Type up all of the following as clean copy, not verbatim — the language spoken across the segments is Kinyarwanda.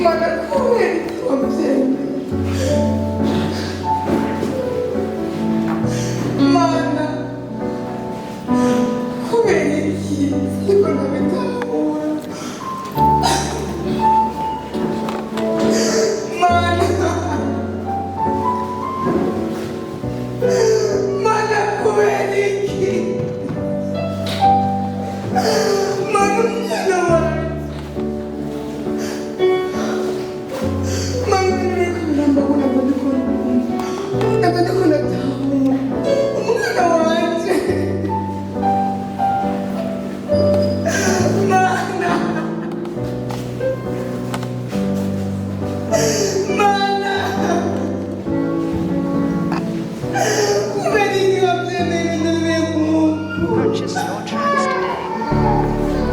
Mana kubera wabyeyi Mana kubera iki siko nabitahura Mana kubera iki Mana umwana wawe Mana nirikunamba nabona tahura umwana wanje Mana kubera iki wabyemeye ntubiye kumwumva Purchase your tracks today.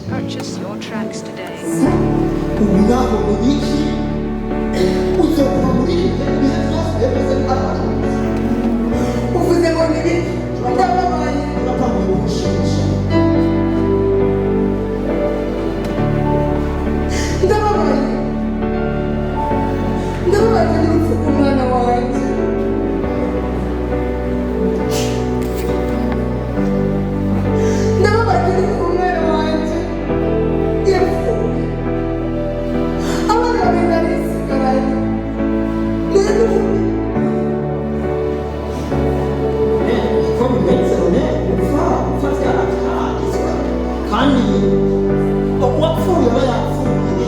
Purchase your tracks today. uvuze ngo nibi ndababaye ndababaye n'urupfu rw'umwana wanjye ndababaye n'urupfu rw'umwana wanjye yapfuye abana babiri barisigaranye kandi uwapfuye aba yapfuye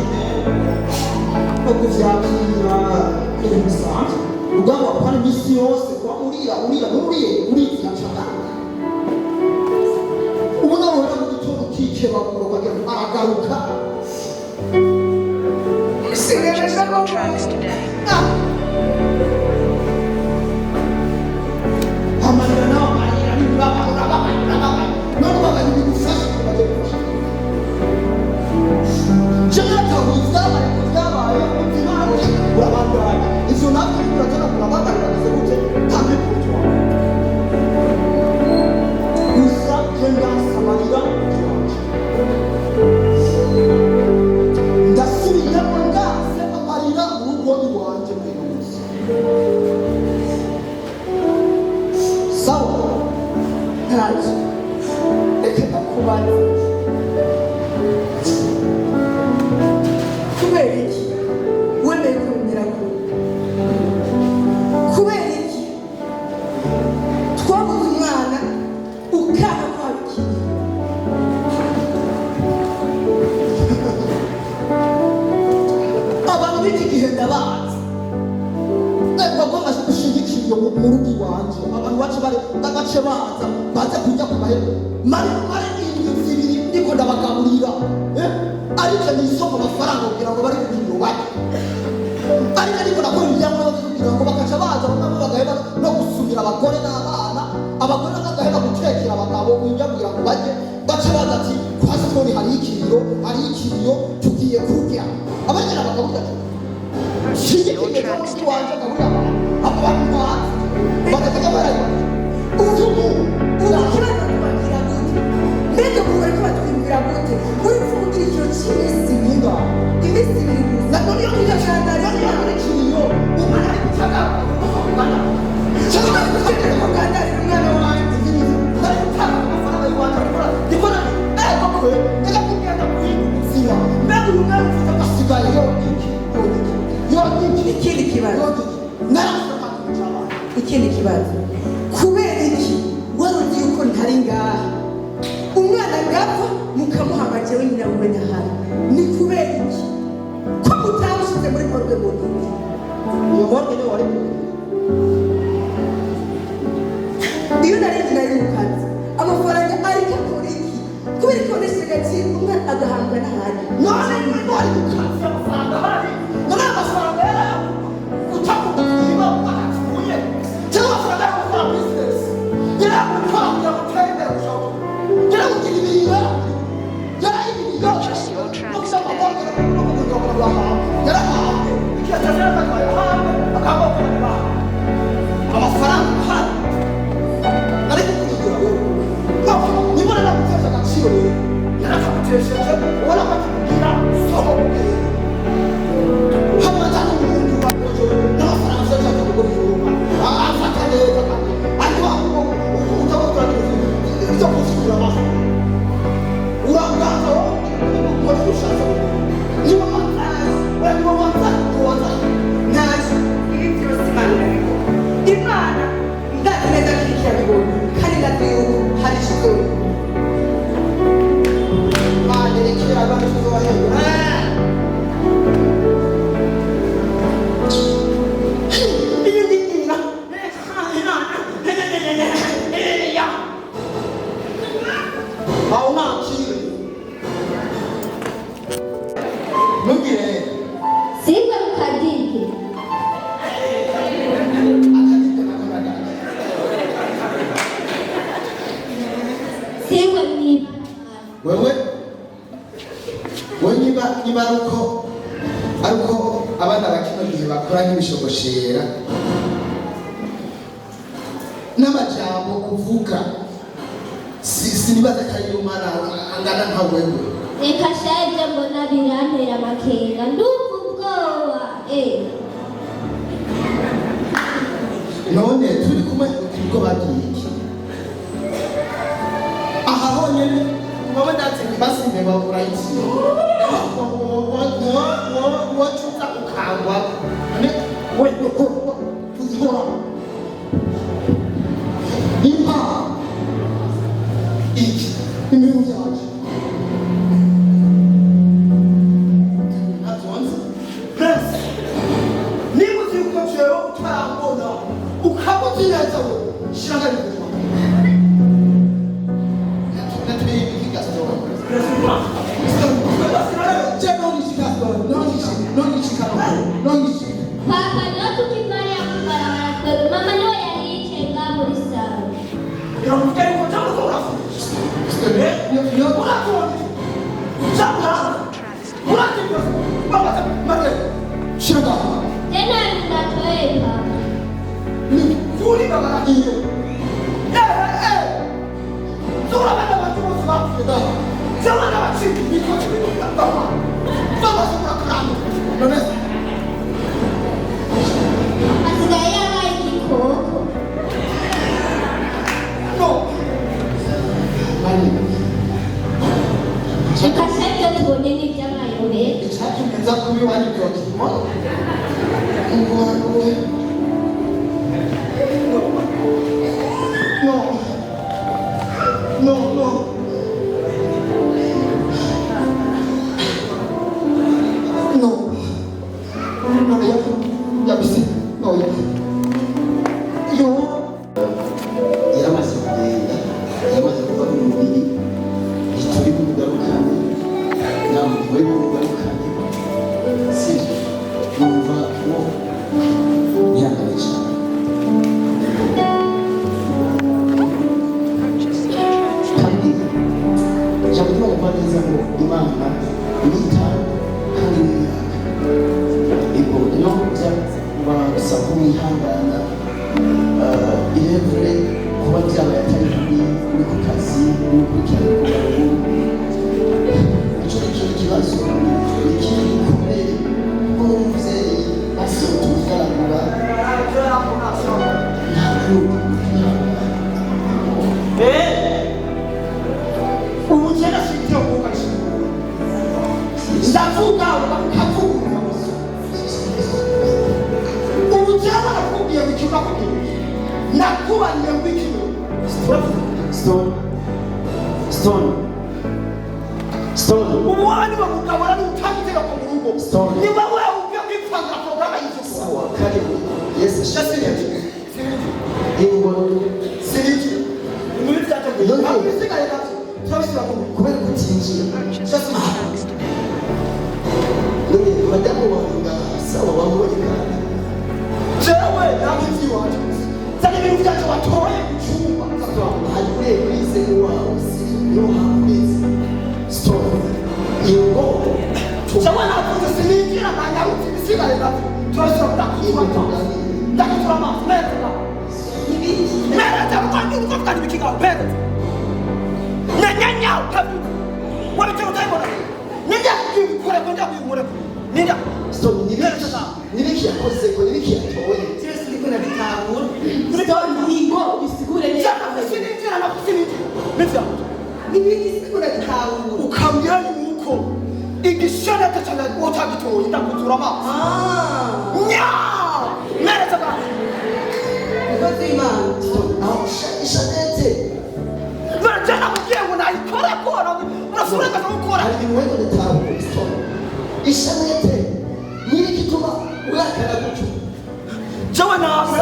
no kuvyakira ibintu bisanzwe urugamba wakora iminsi yose kuba urira cyane ubu nawe wera mu gitondo ukikebagura ukagira aragaruka Purchase your tracks today. amarira nawe amarira urababaye none ubabaye bigufasha kubagufasha Jonathan uzabare kuvyabaye umutimano urabandanya ivyo navyo biratana kurababarira bize gute tambe kutwa gusa genda samarira ndasubiyemo ndase amarira urugo iwanje mwese sawa ntacyo reka ndakubaza kubera iki wemeye kumenyera kure kubera iki twabuze umwana ukanga kwabikira abantu b'iki gihe ndabazi bagomba gushyigikira mu rugo iwanje abantu bace bace baza kujya ku mahera mare indwi zibiri ndiko ndabagaburira ariko ni isoko amafaranga kugira ngo bari kugira bake ariko nakora ibyangombwa kugira ngo bakaca baza bamwe bagaheba no gusumira abagore n'abana abagore bagaheba gutekera abagabo kugira ngo bajye bace baza ati kwa sitoni hari ikiriyo tugiye kurya abagera bakavuga ati shigikire n'umuntu wanje kavuga abantu bakajya barayibona ubu urakibana kubagira gute mbega ubu bari kubatwimbira gute wipfundira icyo cy'iminsi ninga iminsi ibiri gusa na none yo kujyana ikiriyo umwana ari gutaga umwana cyangwa kugendera kugandarira umwana wanjye ikindi kibazo kubera iki wari uzi yuko ntari ngaha umwana agapfa mukamuhamagara jewe nyina we ntahari ni kubera iki ko mutawushyize muri morgue mu nini iyo morgue niyo wari iyo narinzi nari mu kazi amafaranga ariko akora iki kubera ikoresha agaciro umwana agahambwa n'ahari none niba wari mu kazi amafaranga ahari none amafaranga yari utakuguziba barapfuye cyangwa amafaranga yo gukora business yari gukora kugira ngo utere imbere ushoboye yari kugira ibintu yari ibintu Purchase your tracks today. yarahawe ikiyatazira akaba yahawe akabokora amafaranga ahari nari kukugira wowe nibona nagutesha agaciro rero yarakagutesheje ubona ko akikubwira sohoke hano atanga umuntu wakojewe n'amafaranga ashaka kugura ijuru afata neza kandi ariko utabakora ibyo kusikura amaso urangaza wowe ukora ibyo ushaka niba wantazi niba wantazi ntiwantazi ntazi ibi byose imana irabikora imana ndazi neza ko iki yabibonye kandi ndazi yuko hari ikizoro mane rekera abantu tuzohahera ibindi nyina aho nakire ntugire Siga mkadiki. Siga mnipa. wewe niba ariko abana bakino gihe bakora nk'ibishogoshera n'amajambo uvuga sinibaza ko ari umwana angana nka wewe Reka shaje mbona birantera amakenga. Ndumva ubwoba. none turi kumwe ubwo bagiye iki aha honyine wowe ndatse basimbe babura iki wacuza ukangwa we uzihora impa iki ibintu byacu ntabyonze prince niba uzi yuko jewe utarambona ukaba uzi neza we shiranga rikuzwa natuye ibiki gasitowa Papa no tukifanya kubarabara. Mama no yalichenga muri salo. Tena ninatoeka. Asigaya ikikoko. Reka shaje tubone n'iby'amayobera. icyatumeza kuba iwanyu byokimo ingorane no yabise no yo yaramaze kugenda yaramaze kuva mu mubiri ituri kugarukane namwe bari kugarukane sibyo numva wo ihangane cyane Purchase your tracks today. kandi ijambo ry'imana neza ngo imana nitanga kandi niyaka ibwo no kujya barasa kumwihangana irevure kuba byabaye atari uri ku kazi uri gukurikirana ku icyo ni cyo kibazo ikindi gikomeye nk'umubyeyi asohoka ugaragura ntabwo ubukene afite yo kuba ndavuga ukavuga ubukene barakubwiye ngo icyo bakubwiye nakubaniye ngwikino Stone. umwanya wo kugabana n'utangitega ku rugo niba wewe ubwe kwipanga porogaramu y'icyo Sawa, karibu. Yes, Siniki. Ingo. Siniki. Muri tata ngo None. abisigaye gato. Twabisira ku Kubera kutinjira. Purchase all tracks today. None, madamu wanga sawa wamubonye kandi. jewe nakivyi waje. Zane ibintu byacu watoye mu cyumba. Hari wize wawe si no hakuze. Stone. Ingo. Jewe nakuze sininjira nanyaruti ibisigaye gato. Twabisira kudakutura. Ndakutura amaso neza. Neza kandi uko kandi bikiga ubere. Nyanya ukabi. Wabitse utayibona. Ninja kukora kwenda kuyimure. Ninja. Stone nibiki yakoze ko nibiki yatoye. Yesu ndiko nabitahura Stone ingo bisigure neza Jana sininjira na kusinijira. Bitya. n'ibindi ndiko nabitahura Ukambira yuko igishana tacana utagitoye ndakutura amaso. Nya! Neza kandi. Ukoze Imana Aho ishanete. Jana mugiye ngo nayikora kora. Urasura kaza gukora. Hari mwewe ndatabu Stone. Ishanete. Nibiki tuma urakara gutu. Jewe nawe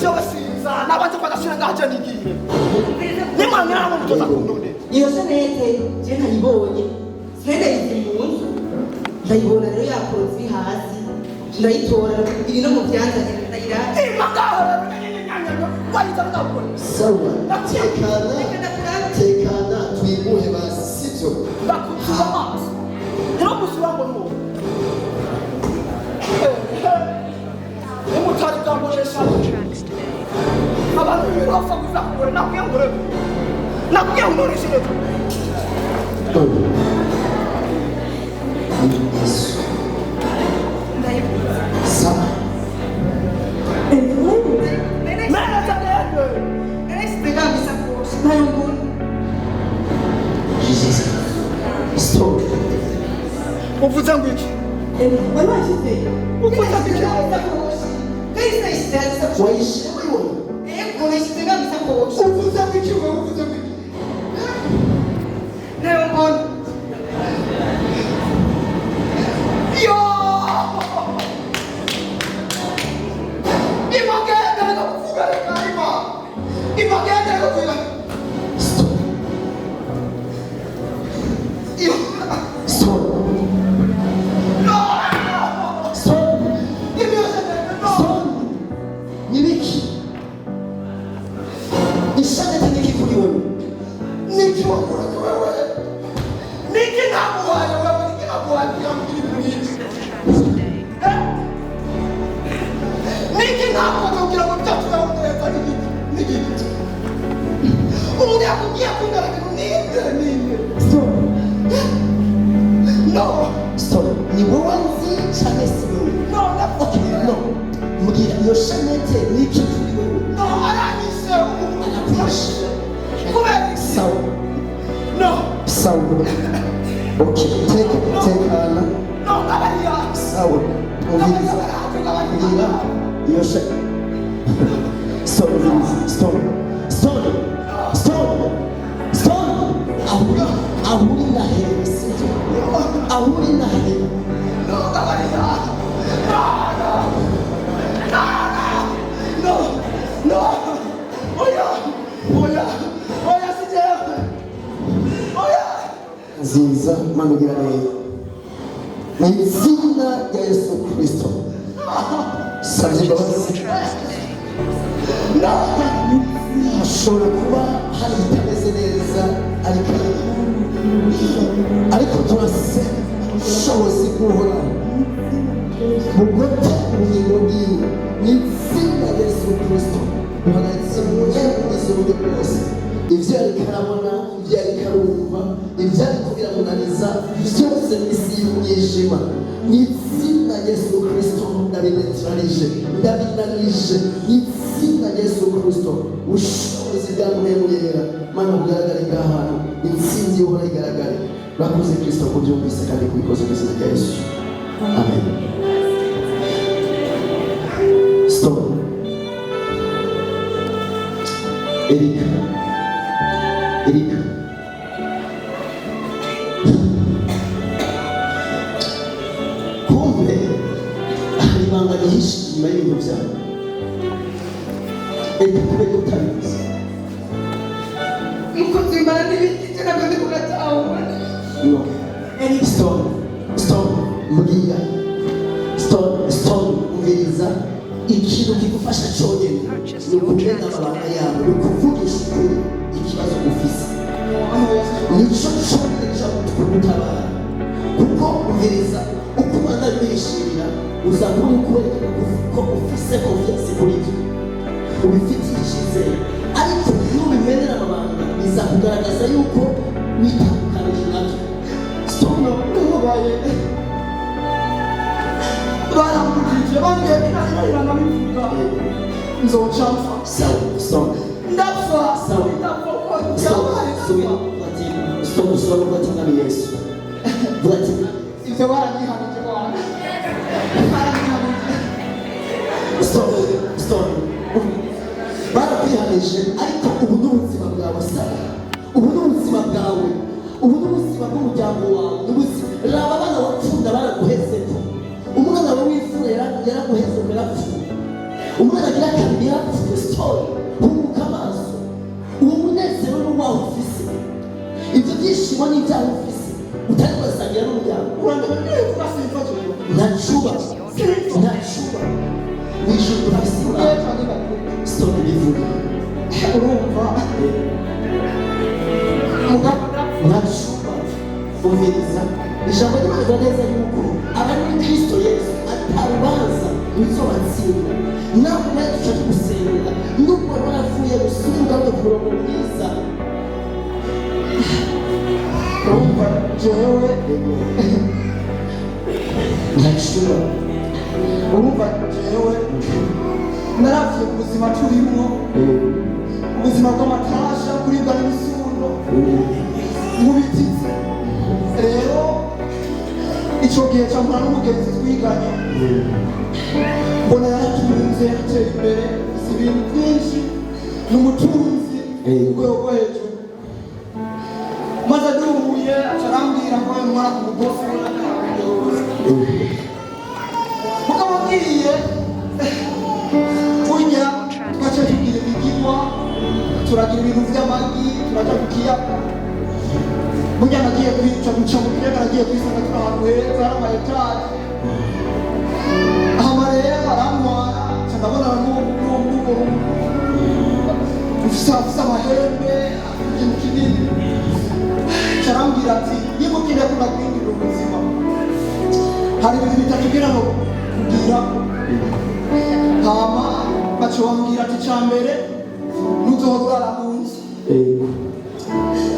jewe sinza nabanze kwadashira ngaje nigiye. Nimwana nabo mutoza kundone. iyo senete je ntayibonye sende izi mu nzu ndayibona rero yakoroze iri hasi ndayitora iri no mu byanza ndayirara Imagara nyanya wayita ndakora. Sawa. Tekana twibuhe basi sivyo. Ndakutura amaso. Rero musura ngo no. Umutari bwambonesha. All tracks today. Abantu birafa kuzakura nakwiye ngore. Nakwiye ngore shire. Yesu. ndayibuza Sawa. Mera tadendo. ndegambisa kose nayo mbona Jesus. Stone. Uvuze ngo iki? wari washyize Uvuze ngo iki? kahise yashyize kose Waishi wewe. ego yashyize ngambisa kose Uvuze ngo iki? Uvuze ngo iki? nayo mbona Yo! Imagenda reka kuvuga reka ima. Imagenda reka kuvuga. Stone. Yo! Stone. No! Stone. Imyose no! Stone. Nibiki. Ishanete niki kuri wewe. Niki wakora wewe? Niki namuhaye wewe? Niki namuhaye yambiri mwinshi? Tracks today. Niki namuhaye kugira ngo bitatu yawe neza niki? Niki? Umuntu yakubwiye kungana ninde? Stone. No! Stone. Ni wowe nzi cyane si wewe. No, that's Okay, no. Mbwira iyo shanete niki kuri wewe. no, aranyise umuntu. Anakurashe. Kubera iki? Sawa. No! Sawa. Okay, tekana. No, ngabariya. Sawa. Ubiriza. Mbwira iyo shanete. Stone, ubiriza. Stone. Stone. Stone. Stone. Ahuri na hewe. Sivyo. Ahuri na hewe. No, ngabariya. No! No! Oya! Oya! Oya sijewe! Oya! Nziza manugira neza. Mu izina rya Yesu Kristo. Savye imbabazi. Tracks today. No! Hashobora kuba hari itameze neza ariko turasenga ubushobozi bw'uhoraho bugote ubugingo bwiwe mu izina rya Yesu Kristo buhagaritse mu nyenyeri z'uburyo bwose ibyo yariko arabona ibyo yariko arumva ibyo ariko biramunaniza byose mu isi y'umwijima mu izina rya Yesu Kristo ndabinetirarije ndabinanije mu izina rya Yesu Kristo ubushobozi bwamuremurera mana bugaragare bw'ahantu intsinzi y'uhora igaragare bakoze Kristo kubyumvise kandi kubikoze mu izina rya Yesu amen. Stone. Erika kumbe hari ibanga ryihishe inyuma y'ibintu byawe. Erika kubera utabizi umukozi w'Imana n'ibindi ntabwo ndi kunatahura. no Stone mbwira Stone umviriza ikintu kigufasha cyonyine ni ukumenya amabanga yawe ni ukuvugisha ukuri ikibazo ufise nicyo cyonyine gishobora kugutabara kuko umviriza uko ubana bishimira uzakora ukwereka ko ufise confiance kuri byo ubifitiye icyizere ariko iyo ubimenera amabanga bizakugaragaza yuko witandukanije nabyo. Stone ubaye baramugije bambwiye kirahirahira nkabivuga nzoca mpfa Stone ndapfa Stone mwami Yesu bati ivyo baranyihanije bwana Stone barakwihanije ariko ubu n'ubuzima bwawe saba ubu n'ubuzima bwawe ubu n'ubuzima bw'umuryango wawe n'ubuzima raba abana wapfunda baraguhezeko umwana wawe w'imfura yaraguheze yarapfuye umwana agira kabiri yarapfuye. Stone humuka amaso uwo munezero n'uwawe ufise ibyo byishimo n'ibyaha ufise utari kubasangira n'umuryango ntacuba wijuru urafise imana. Stone bivuga urumva ntacuba umviriza ijambo ry'Imana neza yuko abari muri Kristo Yesu atarubanza ruzobatsinda nawe nawe duca tugusenga nubwo waravuye gusubira ku murongo mwiza. urumva jewe ntacuba urumva jewe naravye mu buzima turimo ubuzima bw'amatasha kuribwa n'ibisundo mubitize rero ico gihe campura n'umugenzi twiganye mbona yaratunze yateye imbere si ibintu byinshi n'umutunzi urwego rwo hejuru maze aduhuye acarambwira ngo nkora ku mugozi mugabo ngiye burya twaca tugira imigirwa turagira ibintu vy'amagi turaja ku kiyaga burya nagiye kwica guca mu kiyaga nagiye kwisanga turi ahantu heza hari ama etaje hama rero arantwara ca ndabonana n'uwo ufise amahembe ikintu kinini carambwira ati niba ukeneye ko nakwinjirira ubuzima hari ibintu bitatu ugira ngo kugira hama baca bambwira ati ca mbere ntuzohora urara mu nzu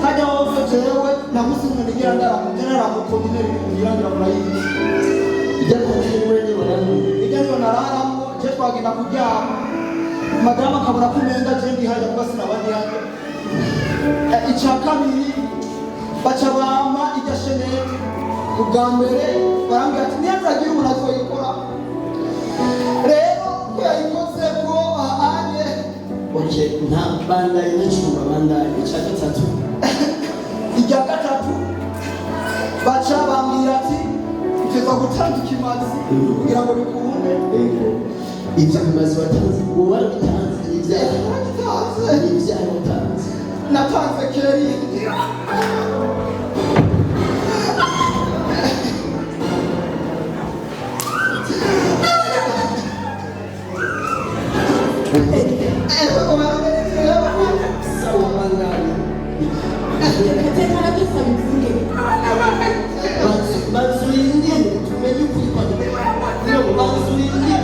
hajya hose jewe namusimwe nigira ndaramuje naramukontineri kugira ngo murayizi ijya niyo nararamo je twagenda kuryama madamu akabona ko umenga je ndihajya kuba sinabandi yanjye ica kabiri baca bampa irya shenete ubwa mbere barambwira ati niyazagira umuntu azoyikora rero ko yayikoze ko ahanye nta bandanye n'icumba bandanye icya gatatu irya gatatu baca bambwira ati uteza gutanga ikimazi kugira ngo bikunde ibyo bimazi watanze uwo warabitanze ni ibyaha watanze natanze keri sawa bandanye banzurinde tumenye ukuri kwawe banzurinde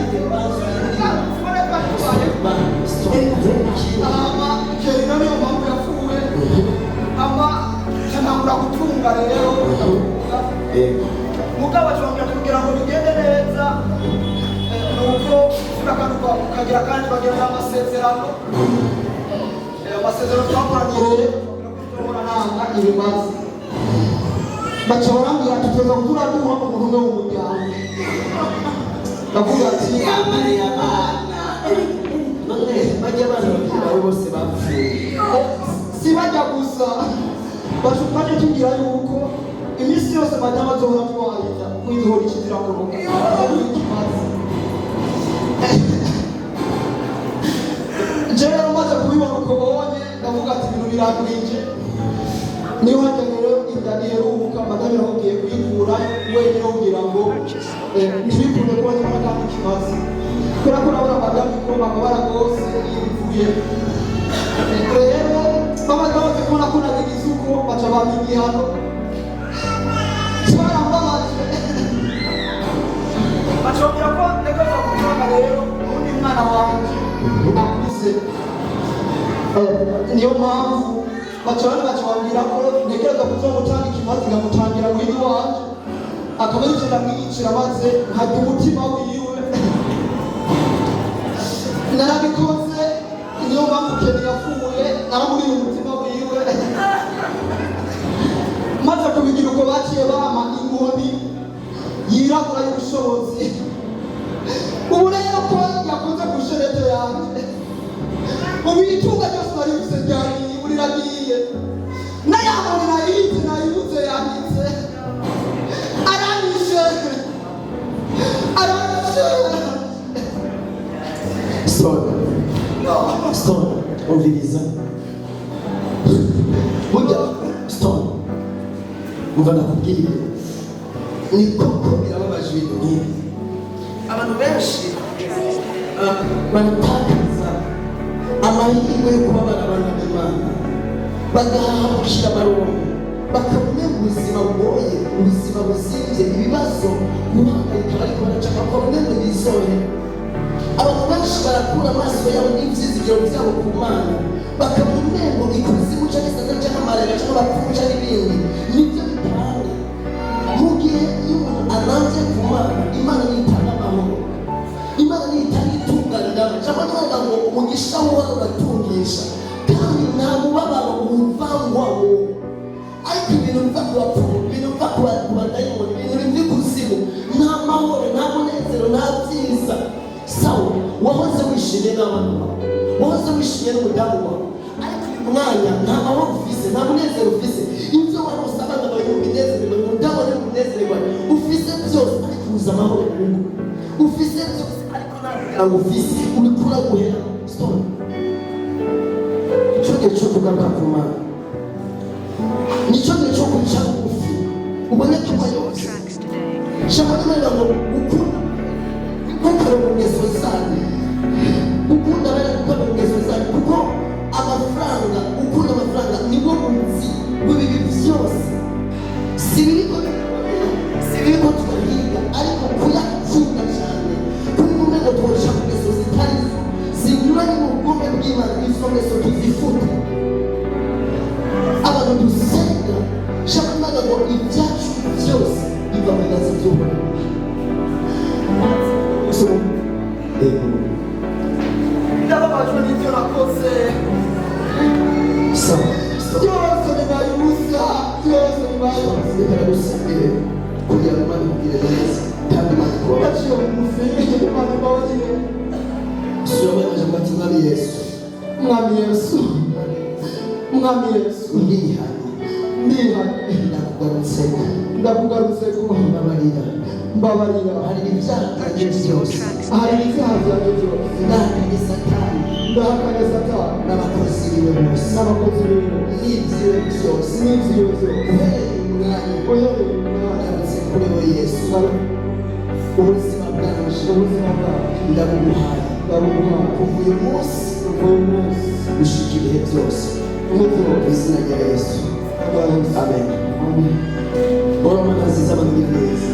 ama keri niyo mpamvu yapfuye ama ntanangura gutunga rero mugabo acongera kugira ngo bigende neza nuko uragaruka ukagira kandi bagenda amasezerano twakoranye rero tubona nanga ibimazi baca barambwira ati tuza kuzura duha umuntu umwe w'umuryango ndavuga ati bajya abantu bawe bose bapfuye hajya gusa baje tugira yuko iminsi yose madamu azohora twarira kuyiduhora ikizira mu rugo jewe umaze kubibona uko bonye ndavuga ati ibintu biragwije niyo hajya rero inda iheruka madamu yahubwiye kuyikura wenyine kugira ngo ntibikure kuba tubona kandi ikibazo kubera ko urabona madamu ko bababara rwose yivuye rero bamaze bamaze kubona ko nabigize uko baca bampa igihano barambabaje bacongera ko ntegereza kumwanga rero ubundi mwana wanjye akuze niyo mpamvu bacabambwira ko ntegereza kuzomutanga ikimazi ngamutangira mwiri wanje akaba arivyo ndamwiyicira maze nkarya umutima wiwe narabikoze niyo mpamvu Keni yapfuye naramuriye umutima wiwe maze kubigira uko baciye bampa inkoni yirabura y'ubushobozi ubu rero ko yakoze ku sherete yanje ubu itunga ryose naribuse ryagiye ubu riragiye nayabona nayibitse nayibuze yanditse aranyishe Stone, umviriza. Burya Stone, umva nakubwiye, ni koko birababaje ibintu nk'ibi. Abantu benshi baratakaza amahirwe yo kuba barabana n'Imana, bagahabukira amaronko, bakabona ubuzima bugoye, ubuzima buzimvye, ibibazo, guhangayika bariko baracaka ko bamwe ngo bizohe. Abantu benshi barakura amaso yabo n'ivyizigiro vyabo ku Mana, bakabona umengo ikuzimu canke isanga canke amarera canke abapfumu canke ibindi nivyo bitanga. Mu gihe iyo umuntu anavye ku Mana, Imana nitanga amahoro, Imana nitanga itunganira canke nkaga ngo umugisha wawe uratungisha kandi nta mubabaro wumvangwaho. Ariko ibintu biva ku bapfumu, ibintu biva ku badayimoni, ibintu biva ikuzimu, nta mahoro, nta munezero, nta vyiza. Sawa, wahoze wishimye n'abana bawe, wahoze wishimye n'umudamu wawe, ariko uyu mwanya nta mahoro ufise, nta munezero ufise. Ivyo warose abana bawe ntibinezererwa, umudamu wawe ntibinezererwa, ufise byose ariko ubuze amahoro mu rugo, ufise byose ariko nta muryango ufise, uriko uraguhera. Stop. Ico gihe co kugaruka ku Mana, nico gihe co kwica bugufi ubone ko ubayobotse. Shabona Imana ngo ukunda gukora mu ngeso zanyu, ukunda bari gukora mu ngeso zanyu, kuko amafaranga, ukunda amafaranga nibwo munsi bw'ibibi byose. Si biriko turahiga ariko kuyakunda cyane kuko umengo tworesha mu ngeso zitari zinyuranye mu bwome bw'Imana. Izo ngeso tuzifute, abantu dusenga shabona ngo ibyacu byose biva mu ngeso z'Uhoraho. ndababajwe n'ibyo nakoze byose bibaye ubusa, byose bibaye ubusa. Reka nagusabire kugira ngo Imana ikugire neza kandi Imana ikubabarire. Baciye bugufi Imana ibabarire. Sura amajambo ati Mwami Yesu, Mwami Yesu, Mwami Yesu, ndihanye ndakugarutseko, mbabarira hari ibyaha byanjye byose, hari ibyaha byanjye byose, ndahakanye Satani n'abakozi biwe bose n'ibyiwe byose, n'ibyiwe byose. uhereye umwanya ngarutse kuri we Yesu. Ubuzima bwanje ndabuguhaye kuva uyu munsi gushika ibihe byose mu izina rya Yesu, amen. Bora Mana nziza, bagira neza,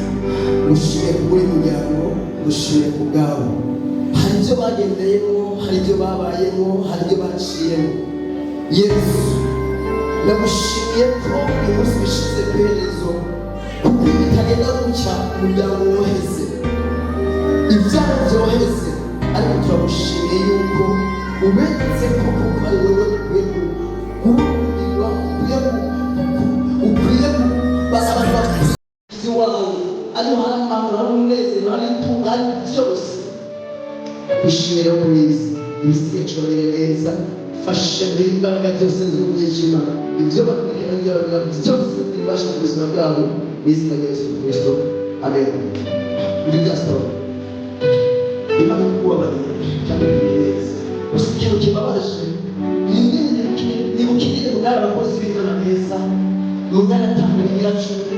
ngushimiye kubw'uyu muryango, ngushimiye ku bwabo. Hari ibyo bagendeyemo, hari ibyo babayemo, hari ibyo baciyemo. Yesu, ndagushimiye ko uyu munsi bishize ku iherezo, kuko iyo bitagenda gutya umuryango woheze, ibyaha byoheze, ariko turagushimiye yuko ubetse ko kuko ari wowe ukwiye guhugurirwa, ukwiye abantu bakuzi wawe, ariho hari amahoro, hari umunezero, hari itunga, hari byose. Bishimire kuri izi ibisigaye neza fasha imbaraga zose z'umwijima ibyo bakwiye byose bibasha ku buzima bwabo n'izina rya Yesu Kristo amen. Muri gasito Imana kubabarira kandi neza gusa ikintu kibabaje niba ukeneye ubwari abakozi b'Imana neza muzanatanga ibiracumi